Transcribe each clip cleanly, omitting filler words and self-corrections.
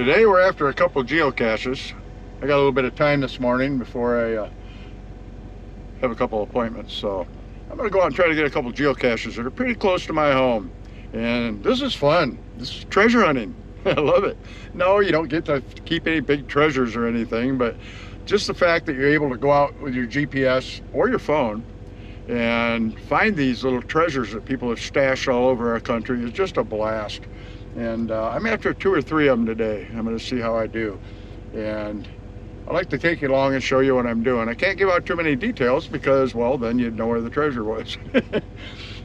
Today we're after a couple geocaches. I got a little bit of time this morning before I have a couple appointments, so I'm going to go out and try to get a couple geocaches that are pretty close to my home. And this is fun. This is treasure hunting. I love it. No, you don't get to keep any big treasures or anything, but just the fact that you're able to go out with your GPS or your phone and find these little treasures that people have stashed all over our country is just a blast. And I'm after 2 or 3 of them today. I'm going to see how I do. And I'd like to take you along and show you what I'm doing. I can't give out too many details because, well, then you'd know where the treasure was.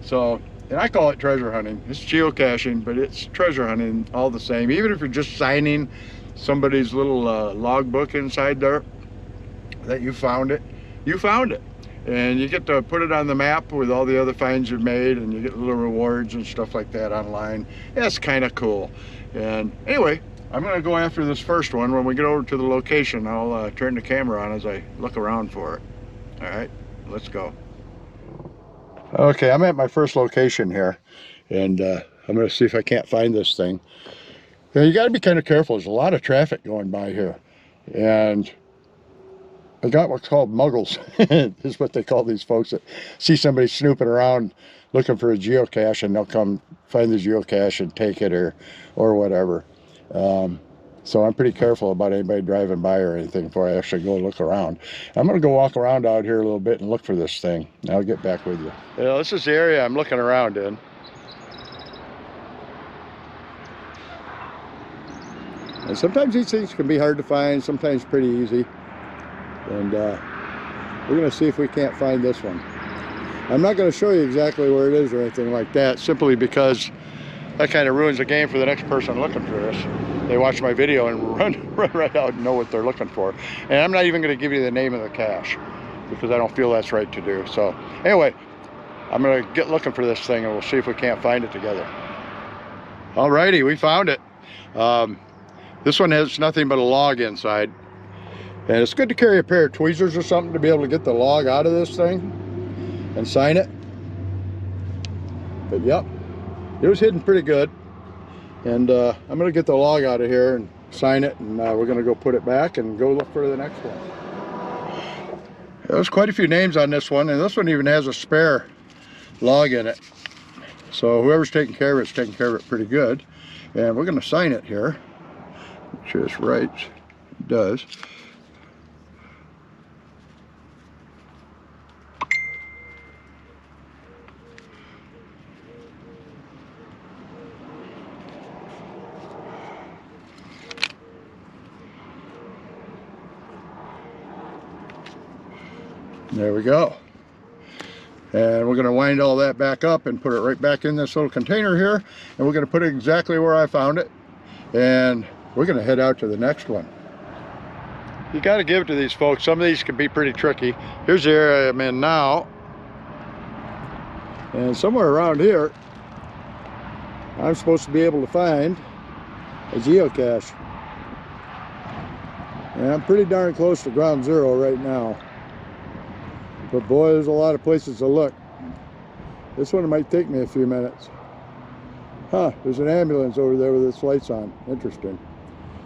So, and I call it treasure hunting. It's geocaching, but it's treasure hunting all the same. Even if you're just signing somebody's little logbook inside there that you found it, you found it. And you get to put it on the map with all the other finds you've made, and you get little rewards and stuff like that online. That's kind of cool. And anyway, I'm going to go after this first one. When we get over to the location, I'll turn the camera on as I look around for it. All right, let's go. Okay, I'm at my first location here, and I'm going to see if I can't find this thing. Now, you got to be kind of careful. There's a lot of traffic going by here, and I got what's called muggles. Is what they call these folks that see somebody snooping around looking for a geocache, and they'll come find the geocache and take it or whatever. So I'm pretty careful about anybody driving by or anything before I actually go look around. I'm going to go walk around out here a little bit and look for this thing. I'll get back with you. Yeah, this is the area I'm looking around in. And sometimes these things can be hard to find, sometimes pretty easy. And we're going to see if we can't find this one. I'm not going to show you exactly where it is or anything like that, simply because that kind of ruins the game for the next person looking for this. They watch my video and run right out and know what they're looking for. And I'm not even going to give you the name of the cache because I don't feel that's right to do. So anyway, I'm going to get looking for this thing and we'll see if we can't find it together. Alrighty, we found it. This one has nothing but a log inside. And it's good to carry a pair of tweezers or something to be able to get the log out of this thing and sign it. But yep, it was hidden pretty good. And I'm going to get the log out of here and sign it, and we're going to go put it back and go look for the next one. There's quite a few names on this one, and this one even has a spare log in it. So whoever's taking care of it's taking care of it pretty good. And we're going to sign it here. Make sure it's right. It does. There we go. And we're going to wind all that back up and put it right back in this little container here. And we're going to put it exactly where I found it. And we're going to head out to the next one. You got to give it to these folks. Some of these can be pretty tricky. Here's the area I'm in now. And somewhere around here, I'm supposed to be able to find a geocache. And I'm pretty darn close to ground zero right now. But boy, there's a lot of places to look. This one might take me a few minutes. Huh, there's an ambulance over there with its lights on. Interesting.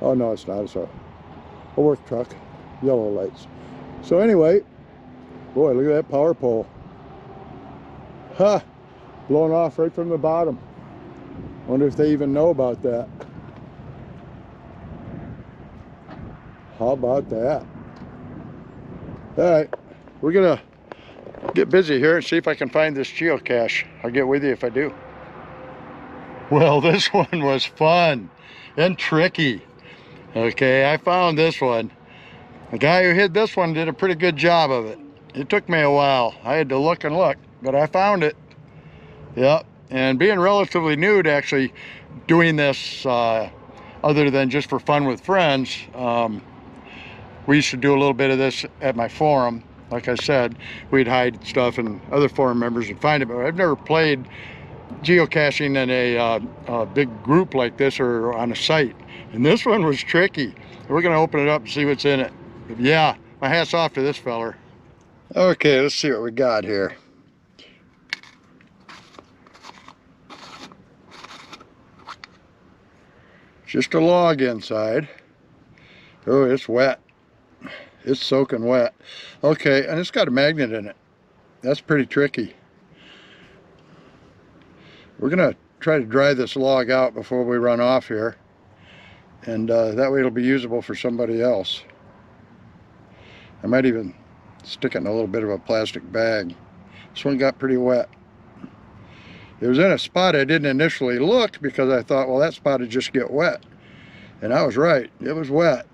Oh no, it's not. It's a work truck. Yellow lights. So anyway, boy, look at that power pole. Huh, blown off right from the bottom. Wonder if they even know about that. How about that? All right, we're gonna get busy here and see if I can find this geocache. I'll get with you if I do. Well, this one was fun and tricky. Okay, I found this one. The guy who hid this one did a pretty good job of it. It took me a while. I had to look and look, but I found it. Yep, and being relatively new to actually doing this, other than just for fun with friends, we used to do a little bit of this at my forum. Like I said, we'd hide stuff and other forum members would find it, but I've never played geocaching in a big group like this or on a site. And this one was tricky. We're gonna open it up and see what's in it. But yeah, my hat's off to this feller. Okay, let's see what we got here. Just a log inside. Oh, it's wet. It's soaking wet. Okay, and it's got a magnet in it. That's pretty tricky. We're gonna try to dry this log out before we run off here, and that way it'll be usable for somebody else. I might even stick it in a little bit of a plastic bag. This one got pretty wet. It was in a spot I didn't initially look because I thought, well, that spot would just get wet. And I was right, it was wet.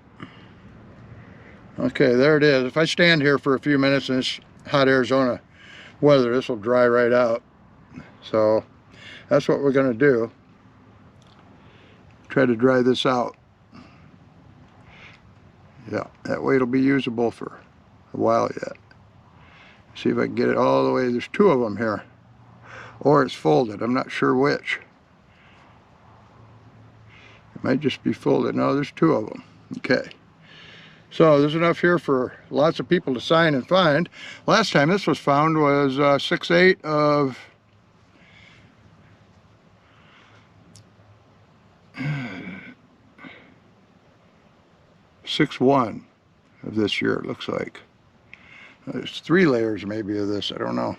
Okay, there it is. If I stand here for a few minutes in this hot Arizona weather, this will dry right out. So that's what we're gonna do. Try to dry this out. Yeah, that way it'll be usable for a while yet. See if I can get it all the way. There's two of them here. Or it's folded, I'm not sure which. It might just be folded. No, there's two of them. Okay. So there's enough here for lots of people to sign and find. Last time this was found was 6/8 of 6/1 of this year, it looks like. There's 3 layers maybe of this, I don't know.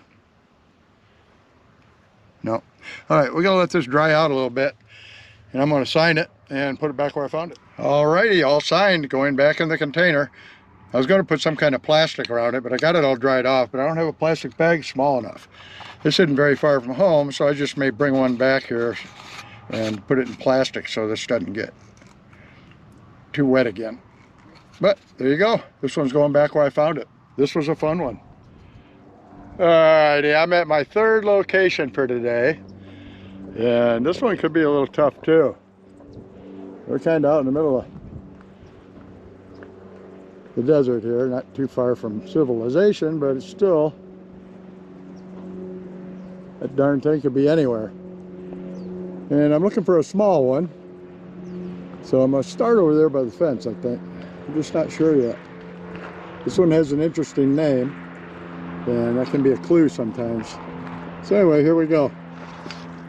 No. All right, we're gonna let this dry out a little bit, and I'm gonna sign it and put it back where I found it. Alrighty, all signed, going back in the container. I was gonna put some kind of plastic around it, but I got it all dried off, but I don't have a plastic bag small enough. This isn't very far from home, so I just may bring one back here and put it in plastic so this doesn't get too wet again. But there you go. This one's going back where I found it. This was a fun one. Alrighty, I'm at my 3rd location for today. And this one could be a little tough too. We're kind of out in the middle of the desert here, not too far from civilization, but it's still, that darn thing could be anywhere. And I'm looking for a small one. So I'm gonna start over there by the fence, I think. I'm just not sure yet. This one has an interesting name, and that can be a clue sometimes. So anyway, here we go.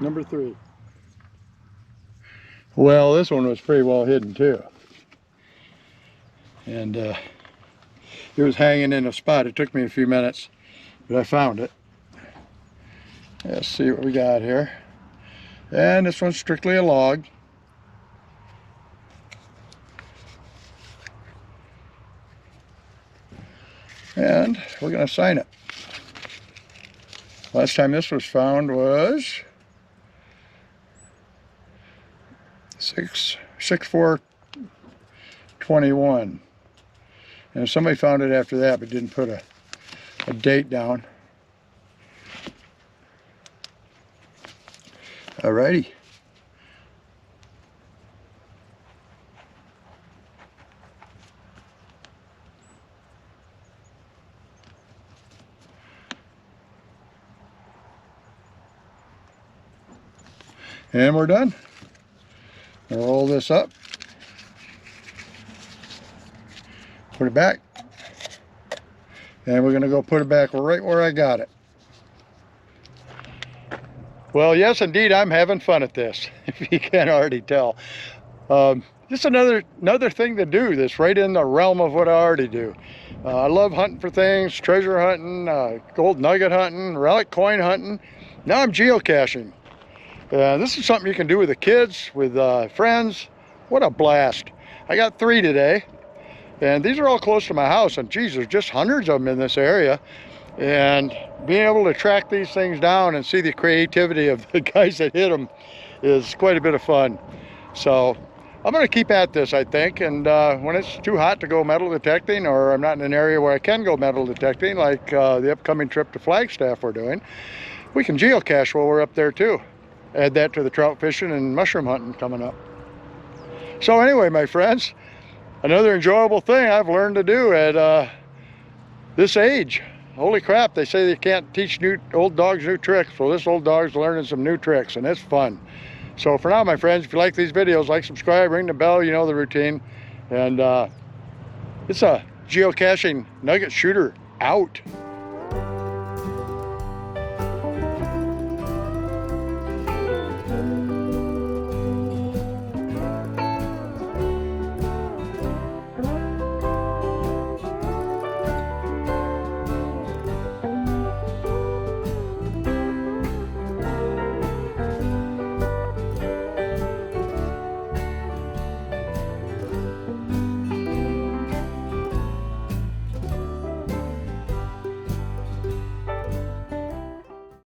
Number 3. Well, this one was pretty well hidden too. And it was hanging in a spot. It took me a few minutes, but I found it. Let's see what we got here. And this one's strictly a log. And we're going to sign it. Last time this was found was 6/4/21. And somebody found it after that but didn't put a date down. Alrighty. And we're done. We'll roll this up. Put it back. And we're going to go put it back right where I got it. Well, yes, indeed, I'm having fun at this, if you can't already tell. Just another thing to do that's right in the realm of what I already do. I love hunting for things, treasure hunting, gold nugget hunting, relic coin hunting. Now I'm geocaching. This is something you can do with the kids, with friends. What a blast. I got 3 today, and these are all close to my house, and geez, there's just hundreds of them in this area. And being able to track these things down and see the creativity of the guys that hit them is quite a bit of fun. So I'm going to keep at this, I think, and when it's too hot to go metal detecting, or I'm not in an area where I can go metal detecting, like the upcoming trip to Flagstaff we're doing, we can geocache while we're up there too. Add that to the trout fishing and mushroom hunting coming up. So anyway, my friends, another enjoyable thing I've learned to do at this age. Holy crap, they say they can't teach old dogs new tricks. Well, this old dog's learning some new tricks, and it's fun. So for now, my friends, if you like these videos, like, subscribe, ring the bell, you know the routine. And it's a geocaching nugget shooter out.